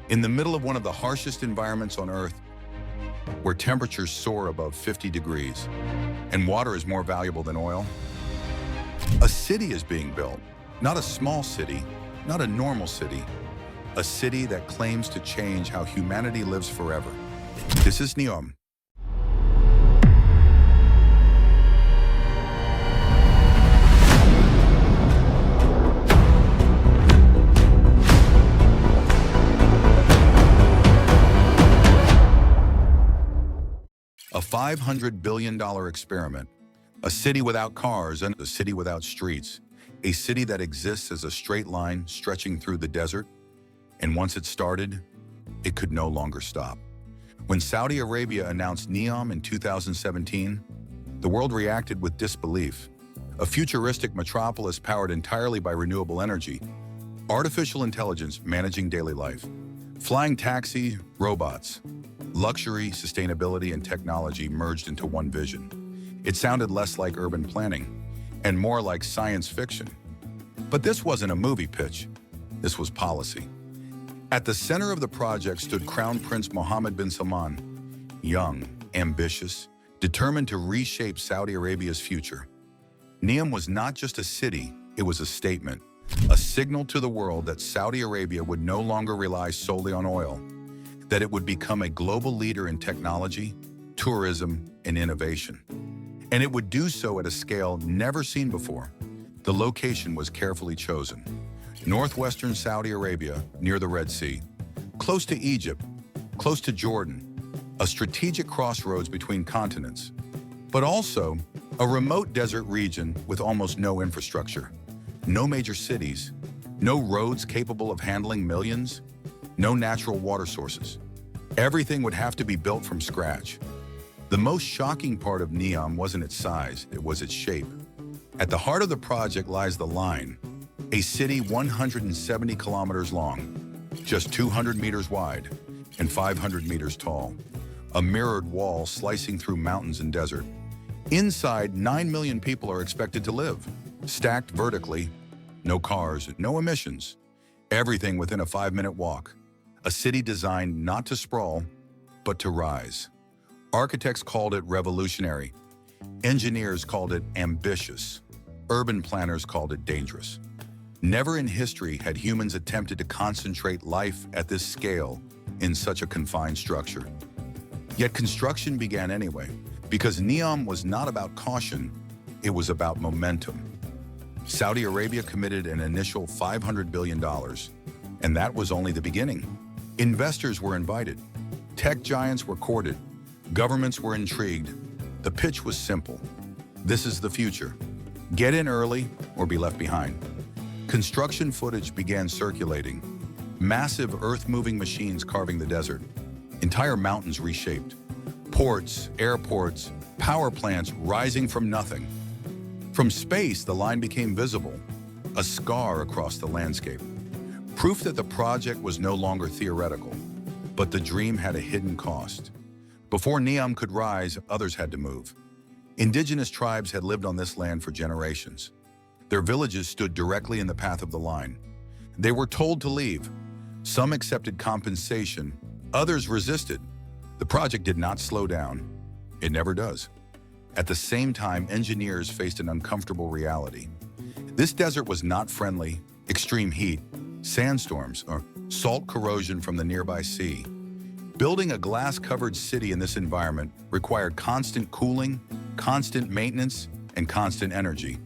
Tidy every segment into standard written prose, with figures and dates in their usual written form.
In the middle of one of the harshest environments on Earth, where temperatures soar above 50 degrees and water is more valuable than oil, a city is being built. Not a small city, not a normal city, a city that claims to change how humanity lives forever. This is NEOM. A $500 billion experiment, a city without cars and a city without streets, a city that exists as a straight line stretching through the desert, and once it started, it could no longer stop. When Saudi Arabia announced NEOM in 2017, the world reacted with disbelief. A futuristic metropolis powered entirely by renewable energy, artificial intelligence managing daily life, flying taxi, robots, luxury, sustainability, and technology merged into one vision. It sounded less like urban planning and more like science fiction. But this wasn't a movie pitch. This was policy. At the center of the project stood Crown Prince Mohammed bin Salman, young, ambitious, determined to reshape Saudi Arabia's future. NEOM was not just a city, it was a statement, a signal to the world that Saudi Arabia would no longer rely solely on oil, that it would become a global leader in technology, tourism, and innovation. And it would do so at a scale never seen before. The location was carefully chosen. Northwestern Saudi Arabia, near the Red Sea, close to Egypt, close to Jordan, a strategic crossroads between continents, but also a remote desert region with almost no infrastructure, no major cities, no roads capable of handling millions, no natural water sources. Everything would have to be built from scratch. The most shocking part of NEOM wasn't its size, it was its shape. At the heart of the project lies the line, a city 170 kilometers long, just 200 meters wide and 500 meters tall, a mirrored wall slicing through mountains and desert. Inside, 9 million people are expected to live, stacked vertically, no cars, no emissions, everything within a 5-minute walk. A city designed not to sprawl, but to rise. Architects called it revolutionary. Engineers called it ambitious. Urban planners called it dangerous. Never in history had humans attempted to concentrate life at this scale in such a confined structure. Yet construction began anyway, because NEOM was not about caution, it was about momentum. Saudi Arabia committed an initial $500 billion, and that was only the beginning. Investors were invited, tech giants were courted, governments were intrigued. The pitch was simple. This is the future. Get in early or be left behind. Construction footage began circulating. Massive earth-moving machines carving the desert. Entire mountains reshaped. Ports, airports, power plants rising from nothing. From space, the line became visible, a scar across the landscape. Proof that the project was no longer theoretical, but the dream had a hidden cost. Before NEOM could rise, others had to move. Indigenous tribes had lived on this land for generations. Their villages stood directly in the path of the line. They were told to leave. Some accepted compensation, others resisted. The project did not slow down. It never does. At the same time, engineers faced an uncomfortable reality. This desert was not friendly. Extreme heat, sandstorms, or salt corrosion from the nearby sea. Building a glass-covered city in this environment required constant cooling, constant maintenance, and constant energy.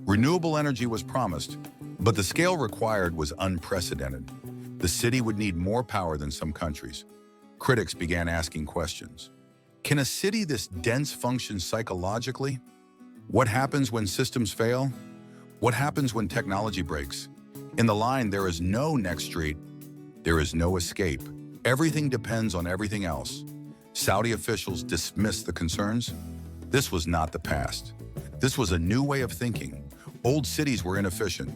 Renewable energy was promised, but the scale required was unprecedented. The city would need more power than some countries. Critics began asking questions. Can a city this dense function psychologically? What happens when systems fail? What happens when technology breaks? In the line, there is no next street. There is no escape. Everything depends on everything else. Saudi officials dismissed the concerns. This was not the past. This was a new way of thinking. Old cities were inefficient.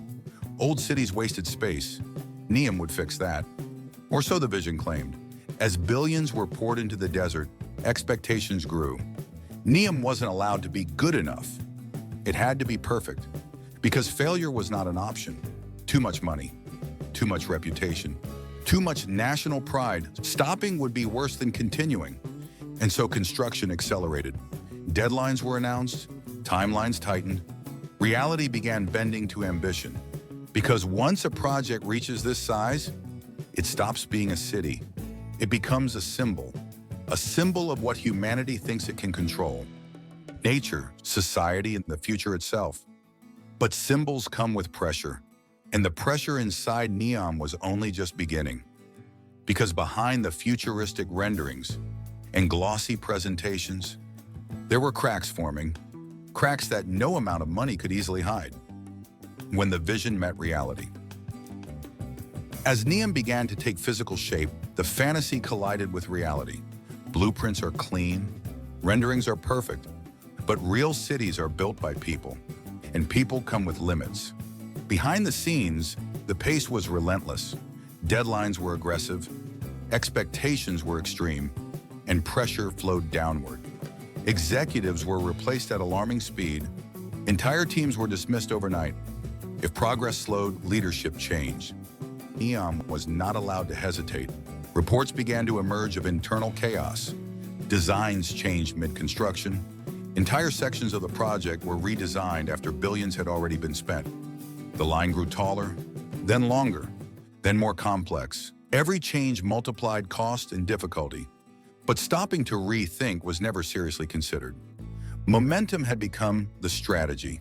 Old cities wasted space. NEOM would fix that. Or so the vision claimed. As billions were poured into the desert, expectations grew. NEOM wasn't allowed to be good enough. It had to be perfect, because failure was not an option. Too much money, too much reputation, Too much national pride. Stopping would be worse than continuing. And so construction accelerated. Deadlines were announced, timelines tightened. Reality began bending to ambition. Because once a project reaches this size, it stops being a city. It becomes a symbol of what humanity thinks it can control. Nature, society, and the future itself. But symbols come with pressure, and the pressure inside NEOM was only just beginning. Because behind the futuristic renderings and glossy presentations, there were cracks forming, cracks that no amount of money could easily hide. When the vision met reality. As NEOM began to take physical shape, the fantasy collided with reality. Blueprints are clean, renderings are perfect, but real cities are built by people, and people come with limits. Behind the scenes, the pace was relentless, deadlines were aggressive, expectations were extreme, and pressure flowed downward. Executives were replaced at alarming speed, entire teams were dismissed overnight. If progress slowed, leadership changed. NEOM was not allowed to hesitate. Reports began to emerge of internal chaos. Designs changed mid-construction. Entire sections of the project were redesigned after billions had already been spent. The line grew taller, then longer, then more complex. Every change multiplied cost and difficulty. But stopping to rethink was never seriously considered. Momentum had become the strategy.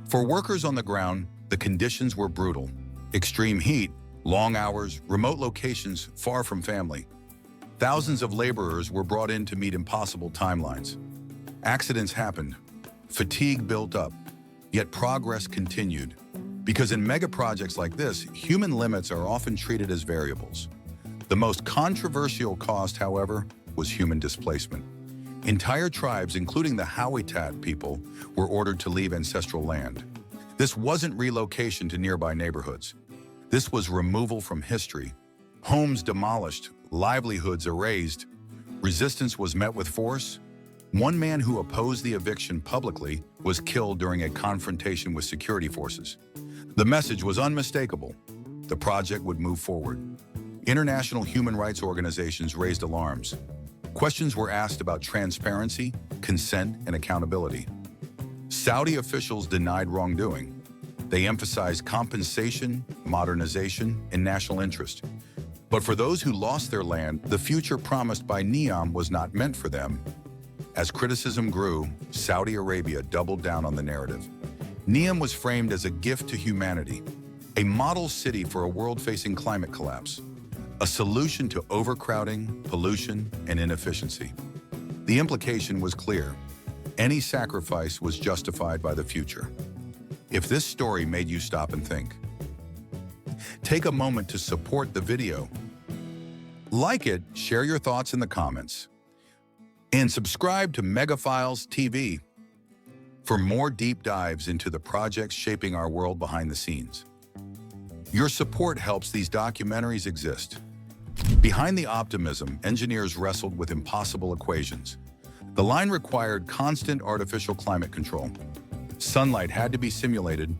For workers on the ground, the conditions were brutal. Extreme heat, long hours, remote locations far from family. Thousands of laborers were brought in to meet impossible timelines. Accidents happened. Fatigue built up. Yet progress continued. Because in mega projects like this, human limits are often treated as variables. The most controversial cost, however, was human displacement. Entire tribes, including the Hawitat people, were ordered to leave ancestral land. This wasn't relocation to nearby neighborhoods. This was removal from history. Homes demolished, livelihoods erased. Resistance was met with force. One man who opposed the eviction publicly was killed during a confrontation with security forces. The message was unmistakable. The project would move forward. International human rights organizations raised alarms. Questions were asked about transparency, consent, and accountability. Saudi officials denied wrongdoing. They emphasized compensation, modernization, and national interest. But for those who lost their land, the future promised by NEOM was not meant for them. As criticism grew, Saudi Arabia doubled down on the narrative. NEOM was framed as a gift to humanity, a model city for a world facing climate collapse, a solution to overcrowding, pollution, and inefficiency. The implication was clear. Any sacrifice was justified by the future. If this story made you stop and think, take a moment to support the video. Like it, share your thoughts in the comments, and subscribe to Megafiles TV for more deep dives into the projects shaping our world behind the scenes. Your support helps these documentaries exist. Behind the optimism, engineers wrestled with impossible equations. The line required constant artificial climate control. Sunlight had to be simulated,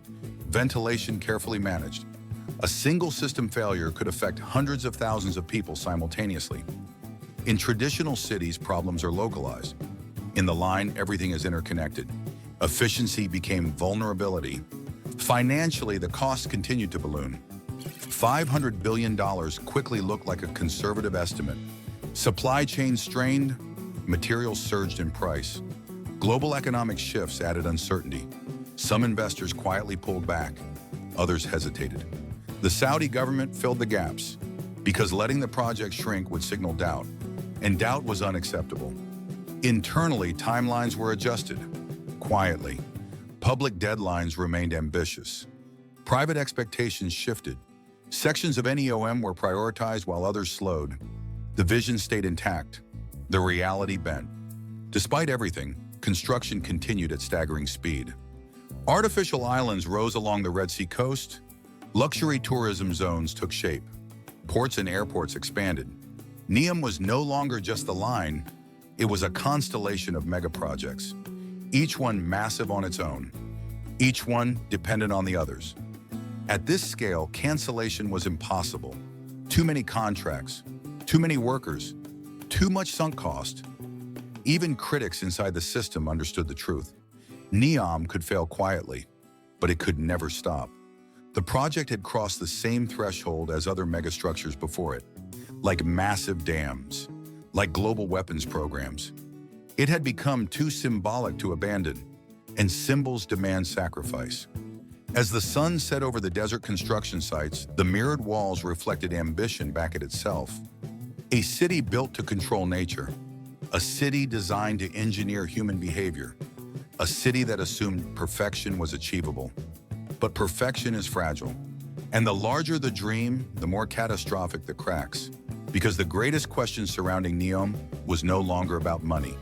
ventilation carefully managed. A single system failure could affect hundreds of thousands of people simultaneously. In traditional cities, problems are localized. In the line, everything is interconnected. Efficiency became vulnerability. Financially, the costs continued to balloon. $500 billion quickly looked like a conservative estimate. Supply chains strained, materials surged in price. Global economic shifts added uncertainty. Some investors quietly pulled back, others hesitated. The Saudi government filled the gaps because letting the project shrink would signal doubt, and doubt was unacceptable. Internally, timelines were adjusted. Quietly, public deadlines remained ambitious. Private expectations shifted. Sections of NEOM were prioritized while others slowed. The vision stayed intact. The reality bent. Despite everything, construction continued at staggering speed. Artificial islands rose along the Red Sea coast. Luxury tourism zones took shape. Ports and airports expanded. NEOM was no longer just the line, it was a constellation of megaprojects, each one massive on its own, each one dependent on the others. At this scale, cancellation was impossible. Too many contracts, too many workers, too much sunk cost. Even critics inside the system understood the truth. NEOM could fail quietly, but it could never stop. The project had crossed the same threshold as other megastructures before it, like massive dams, like global weapons programs. It had become too symbolic to abandon, and symbols demand sacrifice. As the sun set over the desert construction sites, the mirrored walls reflected ambition back at itself. A city built to control nature, a city designed to engineer human behavior, a city that assumed perfection was achievable. But perfection is fragile, and the larger the dream, the more catastrophic the cracks. Because the greatest question surrounding NEOM was no longer about money.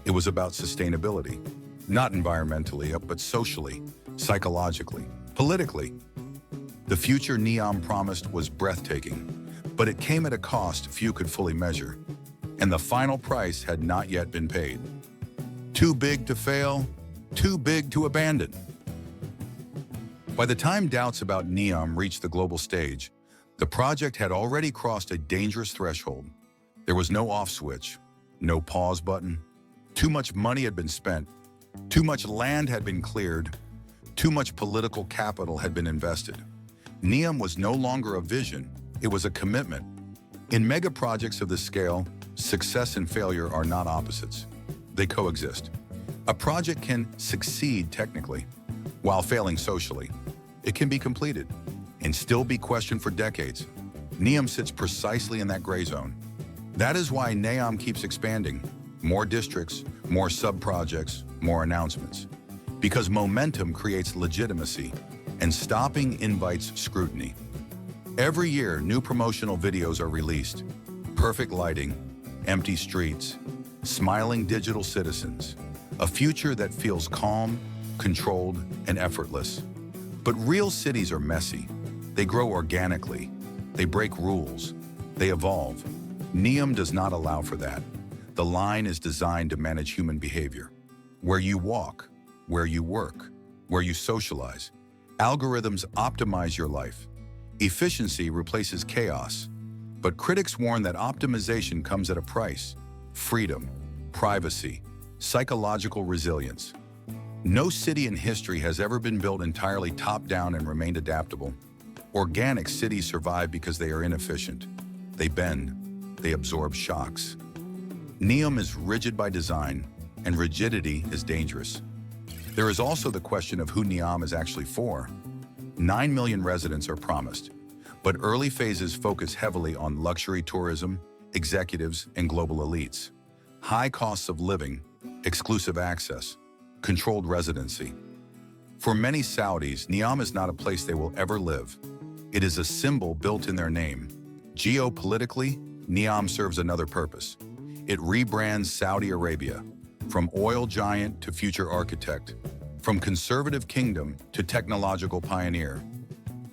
It was about sustainability. Not environmentally, but socially, psychologically, politically. The future NEOM promised was breathtaking, but it came at a cost few could fully measure. And the final price had not yet been paid. Too big to fail, too big to abandon. By the time doubts about NEOM reached the global stage, the project had already crossed a dangerous threshold. There was no off switch, no pause button. Too much money had been spent, too much land had been cleared, too much political capital had been invested. NEOM was no longer a vision, it was a commitment. In mega projects of this scale, success and failure are not opposites. They coexist. A project can succeed technically, while failing socially. It can be completed and still be questioned for decades. NEOM sits precisely in that gray zone. That is why NEOM keeps expanding. More districts, more sub-projects, more announcements. Because momentum creates legitimacy, and stopping invites scrutiny. Every year, new promotional videos are released. Perfect lighting, empty streets, smiling digital citizens. A future that feels calm, controlled, and effortless. But real cities are messy. They grow organically. They break rules. They evolve. NEOM does not allow for that. The line is designed to manage human behavior. Where you walk, where you work, where you socialize. Algorithms optimize your life. Efficiency replaces chaos. But critics warn that optimization comes at a price. Freedom, privacy, psychological resilience. No city in history has ever been built entirely top-down and remained adaptable. Organic cities survive because they are inefficient. They bend. They absorb shocks. NEOM is rigid by design, and rigidity is dangerous. There is also the question of who NEOM is actually for. 9 million residents are promised, but early phases focus heavily on luxury tourism, executives, and global elites. High costs of living, exclusive access, controlled residency. For many Saudis, NEOM is not a place they will ever live. It is a symbol built in their name. Geopolitically, NEOM serves another purpose. It rebrands Saudi Arabia, from oil giant to future architect, from conservative kingdom to technological pioneer.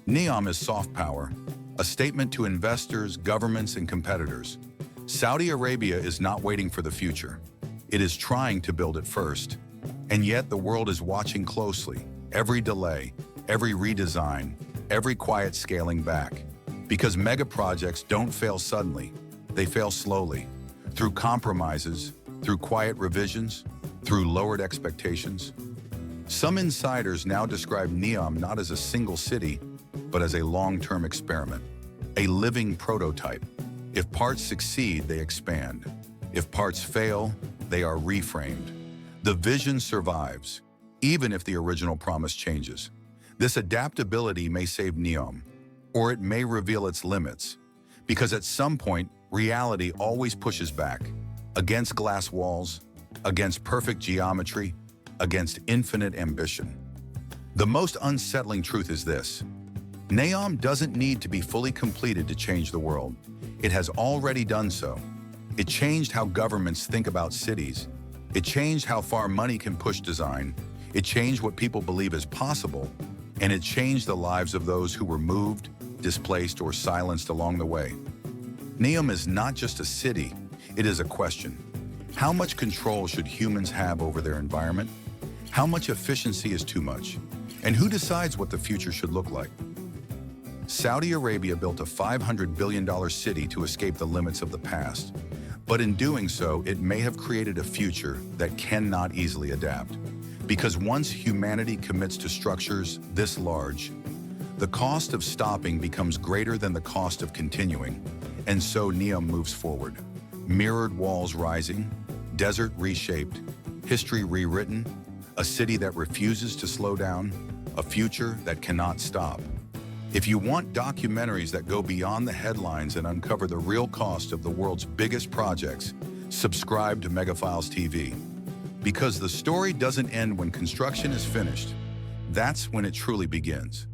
NEOM is soft power, a statement to investors, governments, and competitors. Saudi Arabia is not waiting for the future. It is trying to build it first. And yet the world is watching closely. Every delay, every redesign, every quiet scaling back. Because mega projects don't fail suddenly. They fail slowly. Through compromises, through quiet revisions, through lowered expectations. Some insiders now describe NEOM not as a single city, but as a long-term experiment, a living prototype. If parts succeed, they expand. If parts fail, they are reframed. The vision survives, even if the original promise changes. This adaptability may save NEOM, or it may reveal its limits, because at some point, reality always pushes back, against glass walls, against perfect geometry, against infinite ambition. The most unsettling truth is this: NEOM doesn't need to be fully completed to change the world. It has already done so. It changed how governments think about cities. It changed how far money can push design. It changed what people believe is possible. And it changed the lives of those who were moved, displaced, or silenced along the way. NEOM is not just a city, it is a question. How much control should humans have over their environment? How much efficiency is too much? And who decides what the future should look like? Saudi Arabia built a $500 billion city to escape the limits of the past. But in doing so, it may have created a future that cannot easily adapt. Because once humanity commits to structures this large, the cost of stopping becomes greater than the cost of continuing, and so NEOM moves forward. Mirrored walls rising, desert reshaped, history rewritten, a city that refuses to slow down, a future that cannot stop. If you want documentaries that go beyond the headlines and uncover the real cost of the world's biggest projects, subscribe to Megaphiles TV. Because the story doesn't end when construction is finished. That's when it truly begins.